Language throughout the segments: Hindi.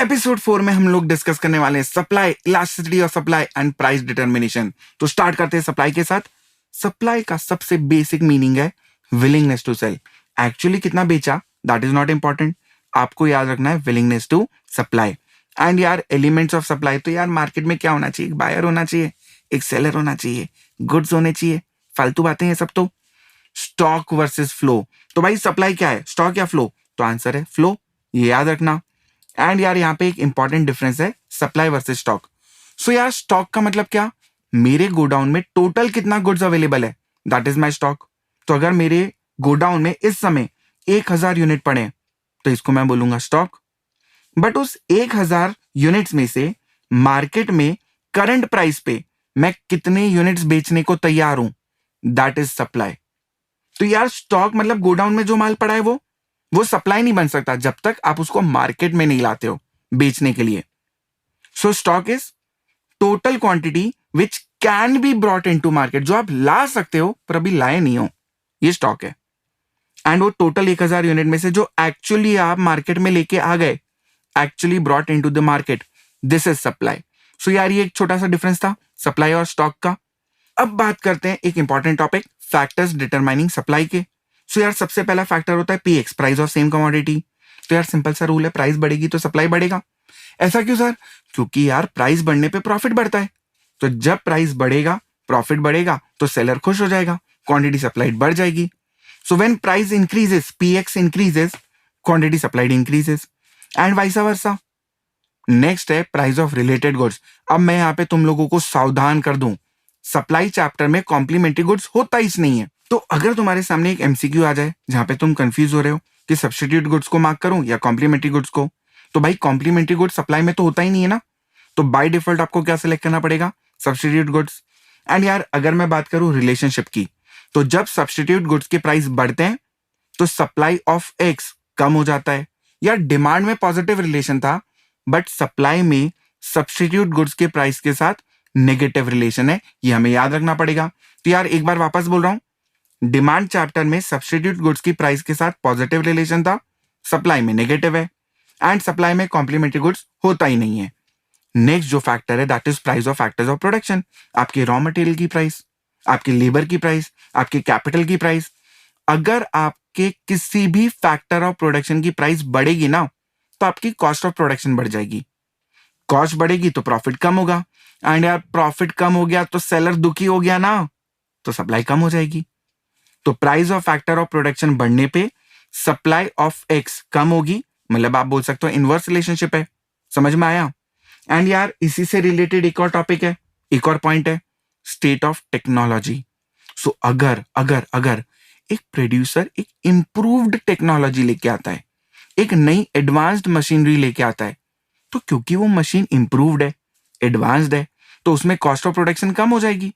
एपिसोड 4 में हम लोग डिस्कस करने वाले हैं supply, elasticity of supply and price determination. तो स्टार्ट करते हैं सप्लाई के साथ। सप्लाई का सबसे बेसिक मीनिंग है विलिंगनेस टू सेल। एक्चुअली कितना बेचा दैट इज नॉट इंपॉर्टेंट, आपको याद रखना है विलिंगनेस टू सप्लाई। एंड यार एलिमेंट्स ऑफ सप्लाई, तो यार मार्केट में क्या होना चाहिए? एक बायर होना चाहिए, एक सेलर होना चाहिए, गुड्स होने चाहिए, फालतू बातें हैं सब। तो स्टॉक वर्सेस फ्लो, तो भाई सप्लाई क्या है, स्टॉक या फ्लो? तो आंसर है फ्लो, ये याद रखना। एंड यार यहाँ पे एक इंपॉर्टेंट डिफरेंस है सप्लाई वर्सेस स्टॉक। सो यार स्टॉक का मतलब क्या? मेरे गोडाउन में टोटल कितना गुड्स अवेलेबल है, दैट इज माई स्टॉक। तो अगर मेरे गोडाउन में इस समय 1000 यूनिट पड़े हैं तो इसको मैं बोलूंगा स्टॉक। बट उस 1000 यूनिट्स में से मार्केट में करंट प्राइस पे मैं कितने यूनिट्स बेचने को तैयार हूं, दैट इज सप्लाई। तो यार स्टॉक मतलब गोडाउन में जो माल पड़ा है वो सप्लाई नहीं बन सकता जब तक आप उसको मार्केट में नहीं लाते हो बेचने के लिए। सो stock is total quantity which can be brought into market, जो आप ला सकते हो पर अभी लाए नहीं हो, ये स्टॉक है। एंड वो टोटल 1000 यूनिट में से जो एक्चुअली आप मार्केट में लेके आ गए, actually brought into the market, this is supply. So यार ये एक छोटा सा डिफरेंस था सप्लाई और स्टॉक का। अब बात करते हैं एक important topic, factors determining supply के। सो यार सबसे पहला फैक्टर होता है px, price of same commodity. तो यार सिंपल सा रूल है, प्राइस बढ़ेगी तो सप्लाई बढ़ेगा। ऐसा क्यों सर? क्योंकि यार प्राइस बढ़ने पे प्रॉफिट बढ़ता है। तो जब प्राइस बढ़ेगा प्रॉफिट बढ़ेगा तो सेलर खुश हो जाएगा, क्वांटिटी सप्लाइड बढ़ जाएगी। So when price increases, px increases, quantity supplied increases and vice versa. Next है प्राइस ऑफ रिलेटेड गुड्स। अब मैं यहाँ पे तुम लोगों को सावधान कर दूं, सप्लाई चैप्टर में कॉम्प्लीमेंट्री गुड्स होता ही नहीं है। तो अगर तुम्हारे सामने एक एमसीक्यू आ जाए जहां पे तुम कंफ्यूज हो रहे हो कि सब्स्टिट्यूट गुड्स को मार्क करूं या कॉम्प्लीमेंट्री गुड्स को, तो भाई कॉम्प्लीमेंट्री गुड्स सप्लाई में तो होता ही नहीं है ना, तो बाय डिफॉल्ट आपको क्या सिलेक्ट करना पड़ेगा? Substitute goods. एंड यार अगर मैं बात करूं रिलेशनशिप की, तो जब सब्स्टिट्यूट गुड्स के प्राइस बढ़ते हैं तो सप्लाई ऑफ एक्स कम हो जाता है। यार डिमांड में पॉजिटिव रिलेशन था बट सप्लाई में सब्स्टिट्यूट गुड्स के प्राइस के साथ नेगेटिव रिलेशन है, ये हमें याद रखना पड़ेगा। तो यार एक बार वापस बोल रहा हूं, डिमांड चैप्टर में सब्स्टिट्यूट गुड्स की प्राइस के साथ पॉजिटिव रिलेशन था, सप्लाई में नेगेटिव है। एंड सप्लाई में कॉम्प्लीमेंट्री गुड्स होता ही नहीं है। नेक्स्ट जो फैक्टर है that is price of factors of production. आपकी रॉ मटेरियल की प्राइस, आपकी लेबर की प्राइस, आपके कैपिटल की प्राइस। अगर आपके किसी भी फैक्टर ऑफ प्रोडक्शन की प्राइस बढ़ेगी ना तो आपकी कॉस्ट ऑफ प्रोडक्शन बढ़ जाएगी। कॉस्ट बढ़ेगी तो प्रॉफिट कम होगा, एंड यार प्रॉफिट कम हो गया तो सेलर दुखी हो गया ना, तो सप्लाई कम हो जाएगी। तो price of factor of production बढ़ने पे सप्लाई ऑफ एक्स कम होगी, मतलब आप बोल सकते हो इनवर्स रिलेशनशिप है। समझ में आया? एंड यार इसी से रिलेटेड एक और टॉपिक है, एक और पॉइंट है, स्टेट ऑफ टेक्नोलॉजी। सो अगर अगर अगर एक प्रोड्यूसर एक इंप्रूव्ड टेक्नोलॉजी लेके आता है, एक नई एडवांस्ड मशीनरी लेके आता है, तो क्योंकि वो मशीन इंप्रूव्ड है, एडवांस्ड है, तो उसमें कॉस्ट ऑफ प्रोडक्शन कम हो जाएगी।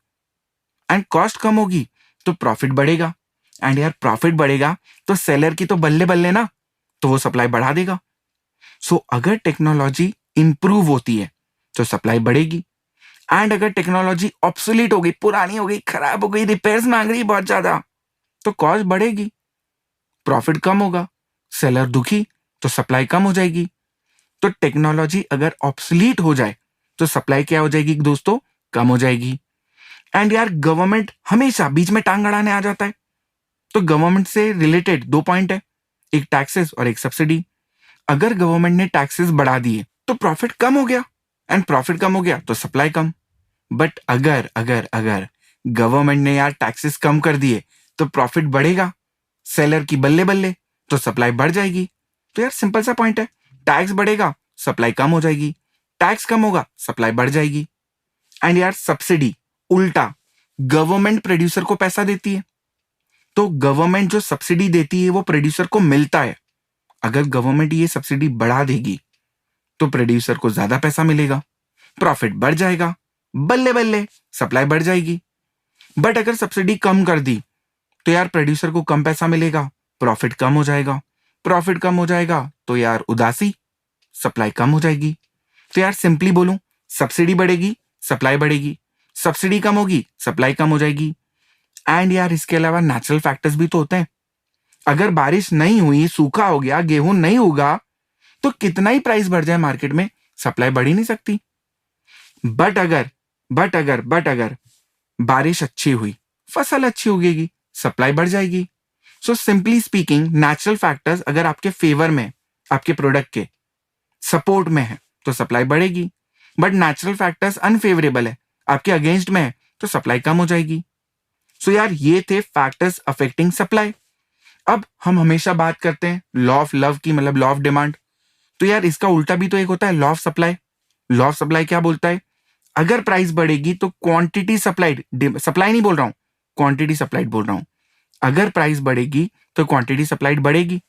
एंड कॉस्ट कम होगी तो प्रॉफिट बढ़ेगा, एंड यार प्रॉफिट बढ़ेगा तो सेलर की तो बल्ले बल्ले ना, तो वो सप्लाई बढ़ा देगा। सो अगर टेक्नोलॉजी इंप्रूव होती है तो सप्लाई बढ़ेगी, एंड अगर टेक्नोलॉजी ऑब्सोलीट हो गई, पुरानी हो गई, खराब हो गई, रिपेयर्स मांग रही बहुत ज्यादा, तो कॉस्ट बढ़ेगी, प्रॉफिट कम होगा, सेलर दुखी, तो सप्लाई कम हो जाएगी। तो टेक्नोलॉजी अगर ऑब्सोलीट हो जाए तो सप्लाई क्या हो जाएगी दोस्तों? कम हो जाएगी। एंड यार गवर्नमेंट हमेशा बीच में टांग अड़ाने आ जाता है। तो गवर्नमेंट से रिलेटेड दो पॉइंट है, एक टैक्सेस और एक सब्सिडी। अगर गवर्नमेंट ने टैक्सेस बढ़ा दिए तो प्रॉफिट कम हो गया, एंड प्रॉफिट कम हो गया तो सप्लाई कम। बट अगर अगर अगर गवर्नमेंट ने यार टैक्सेस कम कर दिए तो प्रॉफिट बढ़ेगा, सेलर की बल्ले बल्ले, तो सप्लाई बढ़ जाएगी। तो यार सिंपल सा पॉइंट है, टैक्स बढ़ेगा सप्लाई कम हो जाएगी, टैक्स कम होगा सप्लाई बढ़ जाएगी। एंड यार सब्सिडी उल्टा, गवर्नमेंट प्रोड्यूसर को पैसा देती है, तो गवर्नमेंट जो सब्सिडी देती है वो प्रोड्यूसर को मिलता है। अगर गवर्नमेंट ये सब्सिडी बढ़ा देगी तो प्रोड्यूसर को ज्यादा पैसा मिलेगा, प्रॉफिट बढ़ जाएगा, बल्ले बल्ले सप्लाई बढ़ जाएगी। बट अगर सब्सिडी कम कर दी तो यार प्रोड्यूसर को कम पैसा मिलेगा, प्रॉफिट कम हो जाएगा, प्रॉफिट कम हो जाएगा तो यार उदासी, सप्लाई कम हो जाएगी। तो यार सिंपली बोलूं, सब्सिडी बढ़ेगी सप्लाई बढ़ेगी, सब्सिडी कम होगी सप्लाई कम हो जाएगी। एंड यार इसके अलावा नेचुरल फैक्टर्स भी तो होते हैं। अगर बारिश नहीं हुई, सूखा हो गया, गेहूं नहीं उगा, तो कितना ही प्राइस बढ़ जाए मार्केट में, सप्लाई बढ़ ही नहीं सकती। बट अगर बारिश अच्छी हुई, फसल अच्छी उगेगी, सप्लाई बढ़ जाएगी। So simply speaking, natural factors अगर आपके फेवर में, आपके प्रोडक्ट के सपोर्ट में है तो सप्लाई बढ़ेगी, बट नेचुरल फैक्टर्स अनफेवरेबल है, आपके अगेंस्ट में है, तो सप्लाई कम हो जाएगी। सो यार ये थे फैक्टर्स अफेक्टिंग सप्लाई। अब हम हमेशा बात करते हैं लॉ ऑफ लव की, मतलब लॉ ऑफ डिमांड। तो यार इसका उल्टा भी तो एक होता है, law of supply. Law of supply क्या बोलता है? अगर प्राइस बढ़ेगी तो क्वांटिटी सप्लाइड, सप्लाई नहीं बोल रहा हूं, क्वांटिटी सप्लाइड बोल रहा हूं। अगर प्राइस बढ़ेगी तो क्वांटिटी सप्लाइड बढ़ेगी,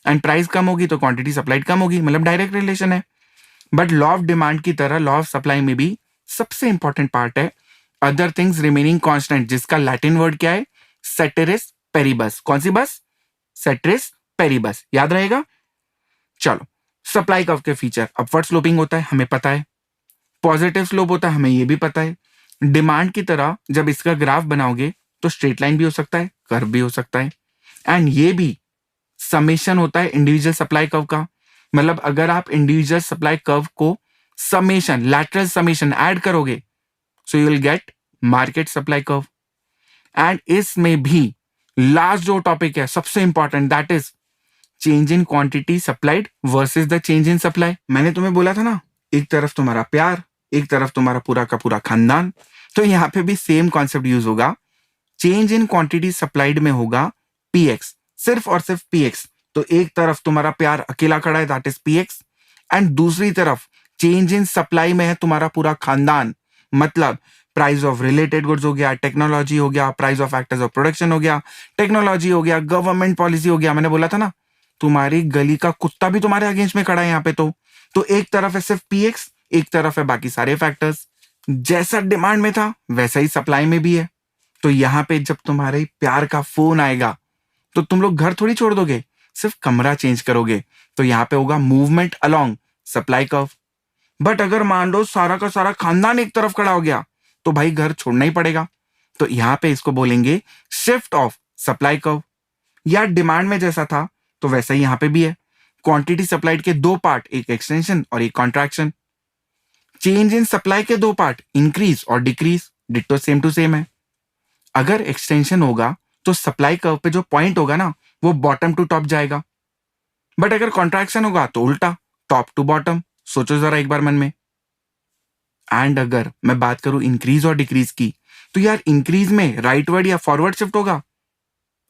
एंड प्राइस कम होगी तो क्वांटिटी सप्लाइड कम होगी, मतलब डायरेक्ट रिलेशन है। बट लॉ ऑफ डिमांड की तरह लॉ ऑफ सप्लाई में भी सबसे इंपॉर्टेंट पार्ट है अदर थिंग्स रिमेनिंग कांस्टेंट, जिसका लैटिन वर्ड क्या है? सेटेरिस पेरिबस। कौन सी बस? सेटेरिस पेरिबस, याद रहेगा। चलो, सप्लाई कर्व के फीचर, अपवर्ड स्लोपिंग होता है, हमें पता है। पॉजिटिव स्लोप होता है, हमें ये भी पता है। डिमांड की तरह जब इसका ग्राफ बनाओगे तो स्ट्रेट लाइन भी हो सकता है, कर्व भी हो सकता है, एंड ये भी समेशन होता है इंडिविजुअल सप्लाई कर्व का। मतलब अगर आप इंडिविजुअल सप्लाई कर्व को समेशन, लैटरल समेशन ऐड करोगे, so you will get market supply curve. And इसमें भी लास्ट जो टॉपिक है सबसे important, that is change in quantity supplied versus the change in supply. मैंने तुम्हें बोला था ना, एक तरफ तुम्हारा प्यार, एक तरफ तुम्हारा पूरा का पूरा खानदान, तो यहाँ पे भी सेम कॉन्सेप्ट यूज होगा। चेंज इन क्वांटिटी सप्लाइड में होगा पीएक्स, सिर्फ और सिर्फ पीएक्स। तो एक तरफ तुम्हारा प्यार अकेला खड़ा है, दैट इज पीएक्स, एंड दूसरी तरफ चेंज इन सप्लाई में है तुम्हारा पूरा खानदान, मतलब प्राइस ऑफ रिलेटेड गुड्स हो गया, टेक्नोलॉजी हो गया, price of factors of production हो गया, टेक्नोलॉजी हो गया, गवर्नमेंट पॉलिसी हो गया। मैंने बोला था ना, तुम्हारी गली का कुत्ता भी तुम्हारे अगेंस्ट में खड़ा है यहाँ पे। तो एक तरफ है सिर्फ पीएक्स, एक तरफ है बाकी सारे फैक्टर्स। जैसा डिमांड में था वैसा ही सप्लाई में भी है। तो यहाँ पे जब तुम्हारे प्यार का फोन आएगा तो तुम लोग घर थोड़ी छोड़ दोगे, सिर्फ कमरा चेंज करोगे। तो यहाँ पे होगा movement along supply curve. But अगर मान लो सारा का सारा खानदान एक तरफ खड़ा हो गया तो भाई घर छोड़ना ही पड़ेगा। तो यहाँ पे इसको बोलेंगे शिफ्ट ऑफ सप्लाई कर्व। या डिमांड में जैसा था तो वैसा ही यहाँ पे भी है। क्वांटिटी सप्लाइड के दो पार्ट, एक एक्सटेंशन और एक कॉन्ट्रैक्शन। चेंज इन सप्लाई के दो पार्ट, इंक्रीज और decrease, ditto same to same है। अगर एक्सटेंशन होगा तो सप्लाई कर्व पे जो पॉइंट होगा ना, वो बॉटम टू टॉप जाएगा। बट अगर कॉन्ट्रैक्शन होगा तो उल्टा, टॉप टू बॉटम। सोचो जरा एक बार मन में। एंड अगर मैं बात करूं इंक्रीज और डिक्रीज की, तो यार इंक्रीज में राइटवर्ड या फॉरवर्ड शिफ्ट होगा,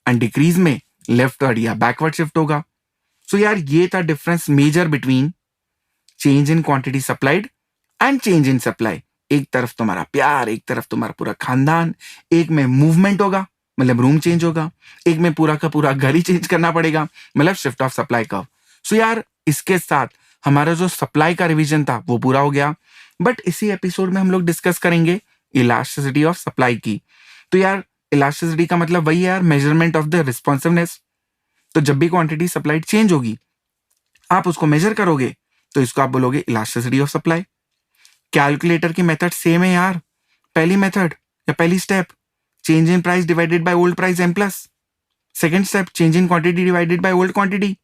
एंड डिक्रीज में लेफ्टवर्ड या बैकवर्ड शिफ्ट होगा। सो यार ये था difference major between change in quantity supplied and change in supply. एक तरफ तुम्हारा प्यार, एक तरफ तुम्हारा पूरा खानदान, एक में मूवमेंट होगा मतलब रूम चेंज होगा, एक में पूरा का पूरा घर ही चेंज करना पड़ेगा, मतलब शिफ्ट ऑफ सप्लाई कर्व। सो यार इसके साथ हमारा जो सप्लाई का रिवीजन था वो पूरा हो गया। बट इसी एपिसोड में हम लोग डिस्कस करेंगे इलास्टिसिटी ऑफ सप्लाई की। तो यार इलास्टिसिटी का मतलब वही है यार, मेजरमेंट ऑफ द रिस्पॉन्सिवनेस। तो जब भी क्वांटिटी सप्लाइड चेंज होगी, आप उसको मेजर करोगे तो इसको आप बोलोगे इलास्टिसिटी ऑफ सप्लाई। कैलकुलेटर की मेथड सेम है यार। पहली मेथड या पहली step, change in price divided by old price M plus. Second step, change in quantity divided by old quantity.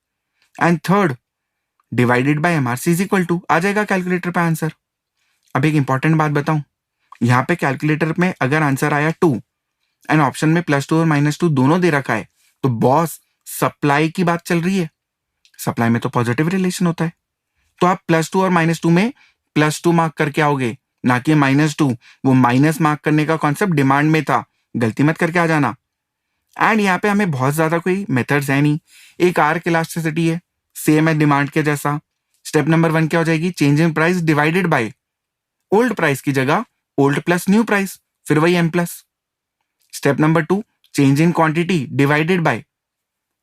And third, divided by MRC is equal to, आ जाएगा कैलकुलेटर पे आंसर। अब एक इंपॉर्टेंट बात बताऊं, यहाँ पे कैलकुलेटर में अगर आंसर आया 2 एंड ऑप्शन में +2 और -2 दोनों दे रखा है, तो बॉस सप्लाई की बात चल रही है। सप्लाई में तो पॉजिटिव रिलेशन होता है, तो आप +2 और -2 में +2 मार्क करके आओगे, ना कि -2। वो माइनस मार्क करने का कॉन्सेप्ट डिमांड में था, गलती मत करके आ जाना। एंड यहाँ पे हमें बहुत ज्यादा कोई मेथड्स है नहीं, एक आर्क इलास्टिसिटी है, सेम है डिमांड के जैसा। स्टेप नंबर 1 क्या हो जाएगी? Change in price divided by old price की जगह ओल्ड प्लस न्यू प्राइस, फिर वही M plus. Step number 2, change in quantity divided by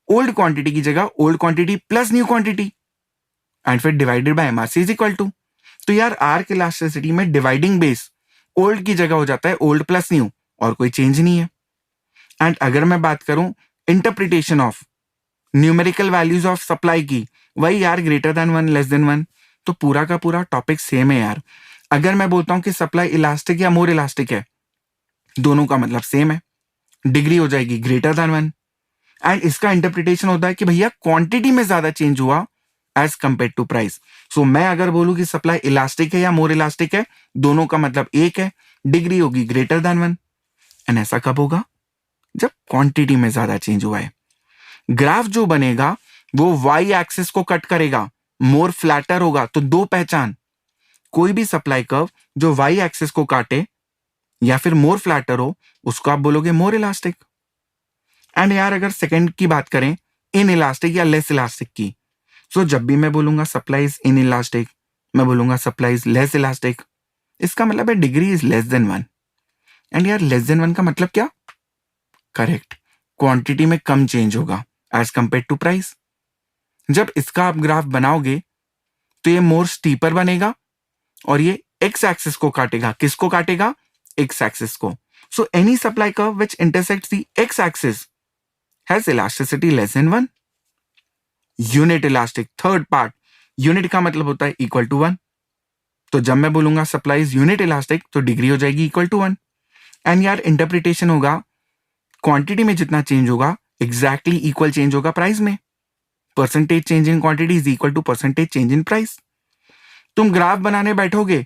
old quantity की जगह old quantity plus new quantity, and फिर divided by MRC is equal to. तो यार आर्क इलास्टिसिटी में डिवाइडिंग बेस ओल्ड की जगह हो जाता है ओल्ड प्लस न्यू, और कोई चेंज नहीं है। एंड अगर मैं बात करूं interpretation of numerical values of supply की, वही यार ग्रेटर देन 1 लेस देन 1, तो पूरा का पूरा टॉपिक सेम है यार। अगर मैं बोलता हूं कि सप्लाई इलास्टिक या मोर इलास्टिक है, दोनों का मतलब सेम है, डिग्री हो जाएगी ग्रेटर देन 1। एंड इसका इंटरप्रिटेशन होता है कि भैया क्वांटिटी में ज्यादा चेंज हुआ एज कंपेयर टू प्राइस। सो मैं अगर बोलूं कि सप्लाई इलास्टिक है या मोर इलास्टिक है, दोनों का मतलब एक है, डिग्री होगी ग्रेटर देन 1। एंड ऐसा कब होगा? जब क्वांटिटी में ज्यादा चेंज हुआ है। ग्राफ जो बनेगा वो वाई एक्सिस को कट करेगा, मोर फ्लैटर होगा। तो दो पहचान, कोई भी सप्लाई कर्व जो वाई एक्सिस को काटे या फिर मोर फ्लैटर हो, उसको आप बोलोगे मोर इलास्टिक। एंड यार अगर सेकंड की बात करें, इन इलास्टिक या लेस इलास्टिक की, सो जब भी मैं बोलूंगा सप्लाई इज इन इलास्टिक, मैं बोलूंगा सप्लाई इज लेस इलास्टिक, इसका मतलब है degree is less than 1। And यार लेस देन 1 का मतलब क्या? करेक्ट, क्वांटिटी में कम चेंज होगा एज कंपेयर टू प्राइस। जब इसका आप ग्राफ बनाओगे तो ये मोर स्टीपर बनेगा और ये एक्स एक्सिस को काटेगा। किसको काटेगा? एक्स एक्सिस को। So any supply curve which intersects the x axis has elasticity less than 1। Unit elastic, third part, unit का मतलब होता है इक्वल टू 1। तो जब मैं बोलूंगा सप्लाई इज यूनिट इलास्टिक तो डिग्री हो जाएगी इक्वल टू 1। एंड यार इंटरप्रिटेशन होगा, क्वांटिटी में जितना चेंज होगा एग्जैक्टली इक्वल चेंज होगा प्राइस में। Percentage change in quantity is equal to percentage change in price. तुम ग्राफ बनाने बैठोगे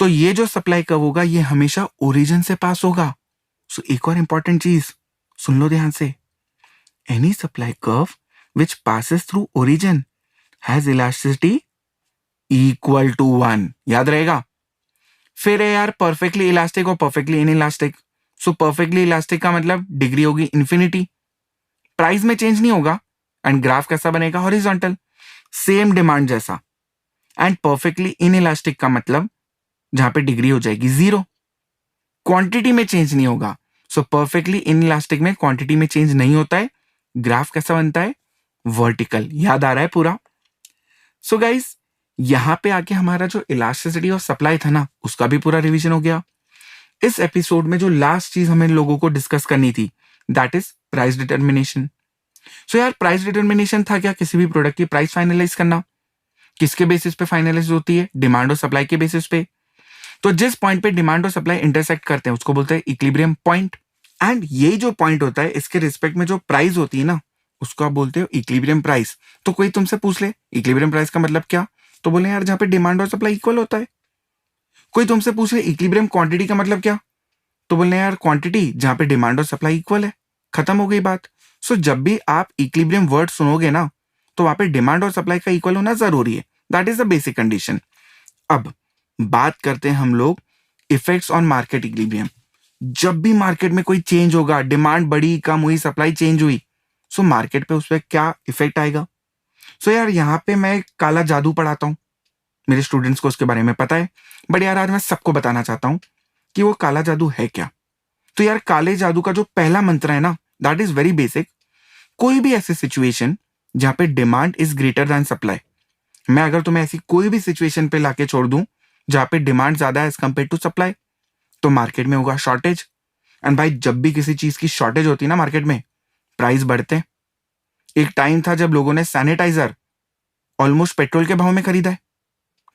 तो ये जो सप्लाई कर्व होगा ये हमेशा ओरिजिन से पास होगा। सो एक और इंपॉर्टेंट चीज सुन लो ध्यान से, any supply curve which passes through origin has elasticity equal to 1। याद रहेगा। फिर है यार परफेक्टली इलास्टिक और perfectly in elastic. So perfectly elastic का मतलब डिग्री होगी इंफिनिटी, प्राइस में चेंज नहीं होगा। एंड ग्राफ कैसा बनेगा? हॉरिजॉन्टल, सेम डिमांड जैसा। एंड परफेक्टली इन इलास्टिक का मतलब जहां पे डिग्री हो जाएगी 0, क्वांटिटी में चेंज नहीं होगा। सो परफेक्टली इन इलास्टिक में क्वांटिटी में चेंज नहीं होता है। ग्राफ कैसा बनता है? वर्टिकल। याद आ रहा है पूरा? सो गाइस यहां पे आके हमारा जो इलास्टिसिटी और सप्लाई था ना, उसका भी पूरा रिवीजन हो गया। इस एपिसोड में जो लास्ट चीज हमें लोगों को डिस्कस करनी थी, दैट इज प्राइस डिटर्मिनेशन। सो यार प्राइस डिटर्मिनेशन था क्या? किसी भी प्रोडक्ट की प्राइस फाइनलाइज करना। किसके बेसिस पे फाइनलाइज होती है? डिमांड और सप्लाई के बेसिस पे। तो जिस पॉइंट पे डिमांड और सप्लाई इंटरसेक्ट करते हैं उसको बोलते हैं इक्विलिब्रियम पॉइंट। एंड ये जो पॉइंट होता है, इसके रिस्पेक्ट में जो प्राइस होती है ना, उसको आप बोलते हो इक्विलिब्रियम प्राइस। तो कोई तुमसे पूछ ले इक्विलिब्रियम प्राइस का मतलब क्या, तो बोले यार जहां पे डिमांड और सप्लाई इक्वल होता है। कोई तुमसे पूछ ले इक्विलिब्रियम क्वांटिटी का मतलब क्या, तो बोलने यार क्वांटिटी जहां पे डिमांड और सप्लाई इक्वल है। खत्म हो गई बात। सो जब भी आप इक्विलिब्रियम वर्ड सुनोगे ना, तो वहां पे डिमांड और सप्लाई का इक्वल होना जरूरी है। That is the basic condition. अब बात करते हैं हम लोग इफेक्ट्स ऑन मार्केट इक्विलिब्रियम। जब भी मार्केट में कोई चेंज होगा, डिमांड बढ़ी, कम हुई, सप्लाई चेंज हुई, सो मार्केट पे उस पर क्या इफेक्ट आएगा। सो यार यहाँ पे मैं काला जादू पढ़ाता हूँ, मेरे स्टूडेंट्स को उसके बारे में पता है, बट यार आज मैं सबको बताना चाहता हूँ कि वो काला जादू है क्या। तो यार काले जादू का जो पहला मंत्र है ना, दैट इज वेरी बेसिक। कोई भी ऐसी सिचुएशन जहां पे demand is greater than supply, मैं अगर तुम्हें ऐसी कोई भी सिचुएशन पे लाके छोड़ दूं जहां पे डिमांड ज्यादा है एज कंपेयर टू सप्लाई, तो मार्केट में होगा शॉर्टेज। एंड भाई जब भी किसी चीज की शॉर्टेज होती है ना मार्केट में, प्राइस बढ़ते हैं। एक टाइम था जब लोगों ने सैनिटाइजर ऑलमोस्ट पेट्रोल के भाव में खरीदा है।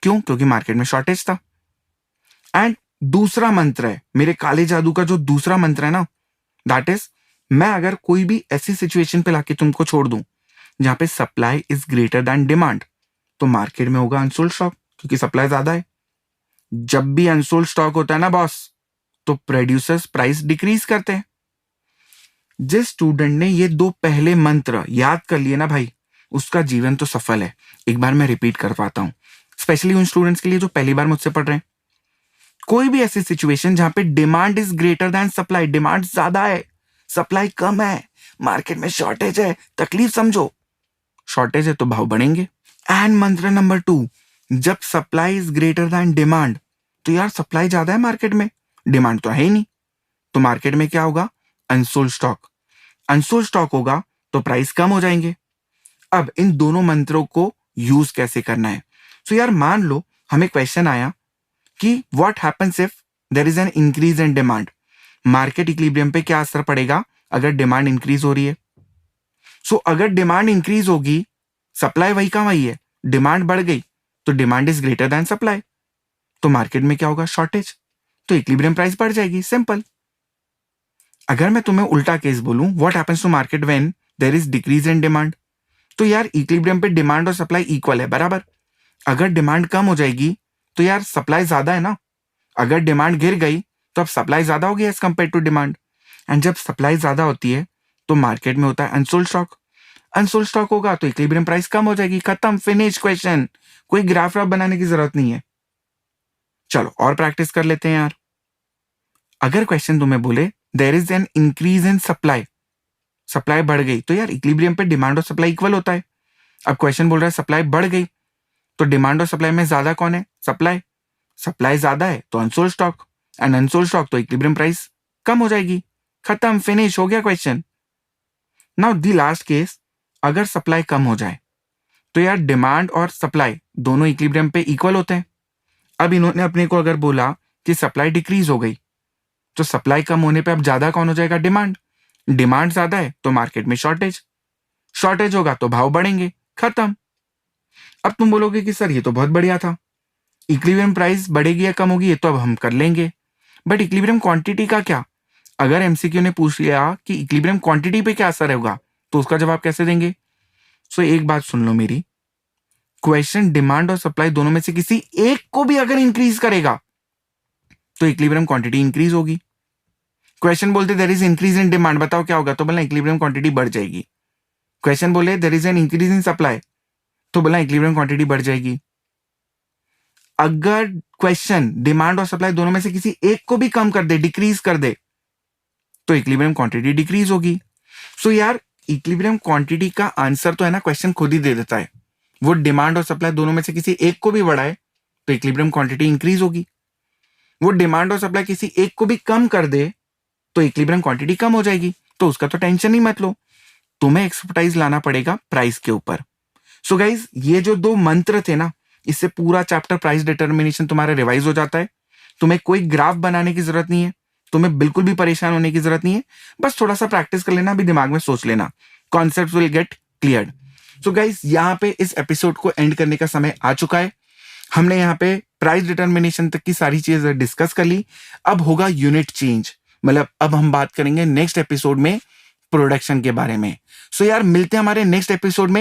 क्यों? क्योंकि मार्केट में शॉर्टेज था। एंड दूसरा मंत्र है, मेरे काले जादू का जो दूसरा मंत्र है ना, दैट इज मैं अगर कोई भी ऐसी सिचुएशन पे लाके तुमको छोड़ दूं जहां पे supply is greater than demand, तो मार्केट में होगा अनसोल्ड स्टॉक, क्योंकि सप्लाई ज्यादा है। जब भी अनसोल्ड स्टॉक होता है ना बॉस, तो प्रोड्यूसर्स प्राइस डिक्रीज करते हैं। जिस स्टूडेंट ने ये दो पहले मंत्र याद कर लिए ना भाई, उसका जीवन तो सफल है। एक बार मैं रिपीट कर पाता हूं, स्पेशली उन स्टूडेंट्स के लिए जो पहली बार मुझसे पढ़ रहे हैं। कोई भी ऐसी सिचुएशन जहां पे demand is greater than supply, demand ज्यादा है, सप्लाई कम है, मार्केट में शॉर्टेज है, तकलीफ समझो। शॉर्टेज है तो भाव बढ़ेंगे। एंड मंत्र नंबर 2, जब supply is greater than demand, तो यार सप्लाई ज्यादा है मार्केट में, डिमांड तो है ही नहीं, तो मार्केट में क्या होगा? Unsold stock. अनसोल्ड स्टॉक होगा तो प्राइस कम हो जाएंगे। अब इन दोनों मंत्रों को यूज कैसे करना है? सो यार मान लो हमें क्वेश्चन आया कि what happens if there is an increase in demand, market equilibrium पे क्या असर पड़ेगा अगर डिमांड इंक्रीज हो रही है। सो अगर डिमांड इंक्रीज होगी, सप्लाई वही का वही है, डिमांड बढ़ गई तो demand is greater than supply, तो मार्केट में क्या होगा? शॉर्टेज, तो इक्विलिब्रियम प्राइस बढ़ जाएगी। सिंपल। अगर मैं तुम्हें उल्टा केस बोलूं, what happens to market when there is decrease in demand, तो यार इक्विलिब्रियम पे डिमांड और सप्लाई इक्वल है, बराबर। अगर डिमांड कम हो जाएगी तो यार सप्लाई ज्यादा है ना। अगर डिमांड गिर गई तो अब सप्लाई ज्यादा होगी as compare to demand. And जब सप्लाई ज्यादा होती है तो मार्केट में होता है अनसोल्ड स्टॉक। अनसोल्ड स्टॉक होगा तो इक्विलिब्रियम प्राइस कम हो जाएगी। खत्म, फिनिश क्वेश्चन। कोई ग्राफ व्राफ बनाने की जरूरत नहीं है। चलो और प्रैक्टिस कर लेते हैं यार। अगर क्वेश्चन तुम्हें बोले there is an increase in supply, supply बढ़ गई, तो यार इक्विलिब्रियम पे डिमांड और सप्लाई इक्वल होता है। अब क्वेश्चन बोल रहा है सप्लाई बढ़ गई, तो डिमांड और सप्लाई में ज्यादा कौन है? सप्लाई। सप्लाई ज्यादा है तो unsold stock, and unsold stock तो इक्विलिब्रियम प्राइस कम हो जाएगी। खत्म, फिनिश हो गया question. Now the last case, अगर सप्लाई कम हो जाए तो यार डिमांड और सप्लाई दोनों इक्विलिब्रियम पे इक्वल होते हैं। अब इन्होंने अपने को अगर बोला कि सप्लाई डिक्रीज हो गई, तो सप्लाई कम होने पे अब ज्यादा कौन हो जाएगा? डिमांड। डिमांड ज्यादा है तो मार्केट में शॉर्टेज, शॉर्टेज होगा तो भाव बढ़ेंगे। खत्म। अब तुम बोलोगे कि सर ये तो बहुत बढ़िया था, इक्विलिब्रियम प्राइस बढ़ेगी या कम होगी ये तो अब हम कर लेंगे, बट इक्विलिब्रियम क्वांटिटी का क्या? अगर एमसीक्यू ने पूछ लिया कि इक्विलिब्रियम क्वांटिटी पे क्या असर होगा, तो उसका जवाब कैसे देंगे? सो एक बात सुन लो मेरी, क्वेश्चन डिमांड और सप्लाई दोनों में से किसी एक को भी अगर इंक्रीज करेगा तो इक्विलिब्रियम क्वांटिटी इंक्रीज होगी। क्वेश्चन बोलते there is increase in demand, बताओ क्या होगा? तो बोला इक्विलिब्रियम क्वांटिटी बढ़ जाएगी। क्वेश्चन बोले there is an increase in supply, तो बोला इक्विलिब्रियम क्वांटिटी बढ़ जाएगी। अगर क्वेश्चन डिमांड और सप्लाई दोनों में से किसी एक को भी कम कर दे, डिक्रीज कर दे, तो इक्विलिब्रियम क्वांटिटी डिक्रीज होगी। सो यार इक्विलिब्रियम क्वांटिटी का आंसर तो है ना क्वेश्चन खुद ही दे देता है। वो डिमांड और सप्लाई दोनों में से किसी एक को भी बढ़ाए तो इक्विलिब्रियम क्वांटिटी इंक्रीज होगी। वो डिमांड और सप्लाई किसी एक को भी कम कर दे तो इक्विलिब्रियम क्वांटिटी कम हो जाएगी। तो उसका तो टेंशन ही मत लो, तुम्हें एक्सपर्टाइज लाना पड़ेगा प्राइस के ऊपर। सो गाइज ये जो दो मंत्र थे ना, इससे पूरा चैप्टर प्राइस डिटर्मिनेशन तुम्हारा रिवाइज हो जाता है। तुम्हें कोई ग्राफ बनाने की जरूरत नहीं है, तुम्हें बिल्कुल भी परेशान होने की जरूरत नहीं है। बस थोड़ा सा प्रैक्टिस कर लेना, भी दिमाग में सोच लेना, concept will get cleared. So guys यहाँ पे इस एपिसोड को एंड करने का समय आ चुका है। हमने यहाँ पे प्राइस डिटर्मिनेशन तक की सारी चीजें डिस्कस कर ली। अब होगा यूनिट चेंज, मतलब अब हम बात करेंगे नेक्स्ट एपिसोड में प्रोडक्शन के बारे में। सो यार मिलते हैं हमारे नेक्स्ट एपिसोड में।